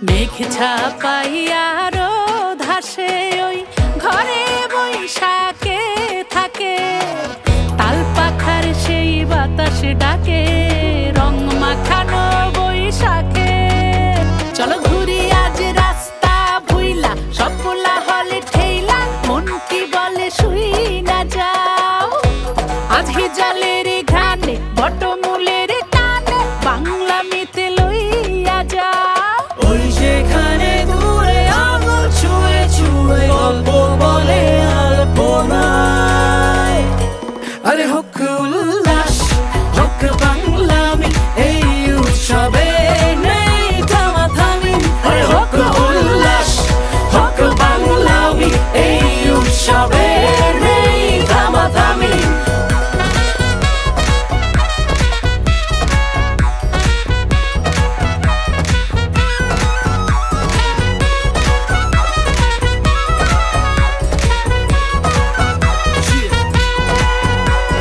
মেঘ ছাপাইয়ারো ধাসে ওই ঘরে বৈশাখে থাকে, তাল পাখার সেই বাতাস ডাকে রং মাখানো বৈশাখে। চলো ঘুরি আজ রাস্তা ভুইলা, সব পোলা হলে ঠেইলা, মন কি বলে শুই না যাও। আজ হিজালের ঘানে বটমূলের টানে বাংলা মেতে লইয়া যাও। ওই যেখানে দূরে আঙুল ছুঁয়ে ছুঁয়ে গল্প বলে আলপনায়। আরে হোক উল্লাস হোক বাংলামি, এই উৎসবে নেই থামাথামি। আরে হোক উল্লাস হোক বাংলামি, এই উৎসবে নেই থামাথামি।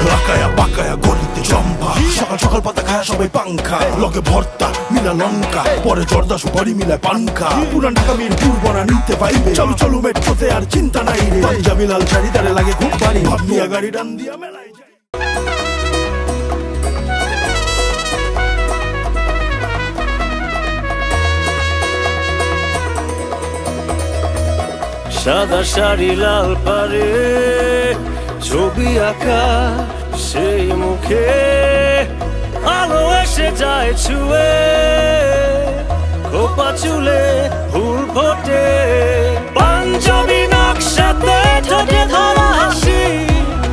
লাকায়া বাকায়া গলিতে জম্পা, সকাল সকাল পাতা খায় সবাই পাংখা, লগে ভর্তা মিলা লঙ্কা, পরে জর্দা সুপারি মিলায় পানখা। পুরান ঢাকা মিরপুর বনা নিতে পাইবে, চলো চলো মেট্রোতে আর চিন্তা নাই রে। পাঞ্জাবি লাল শাড়ি তারে লাগে খুব ভারী, ভাবনিয়া গাড়ি টান দিয়া মেলায় যায়। সাদা শাড়ি লাল পারে ছবি আঁকা, সেই মুখে আলো এসে যায় ছুঁয়ে, খোপা চুলে ফুল ফোটে, পাঞ্জাবি নকশাতে ঠোঁটে ধরা হাসি,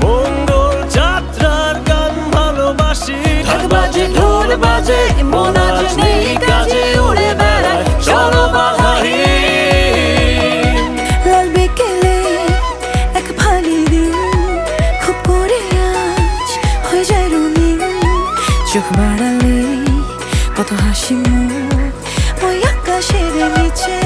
মঙ্গল যাত্রার গান ভালোবাসি। ঢাক বাজে ঢোল বাজে মন আজ নেই কাজে, উড়ে বেড়ায় চলো বাধাহীন। চোখ বাড়ালে কত হাসি মুখ ওই আকাশের নিচে।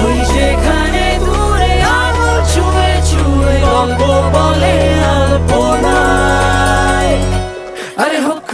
ওই যেখানে দূরে আঙুল ছুঁয়ে ছুঁয়ে গল্প বলে আলপনায়। আরে হোক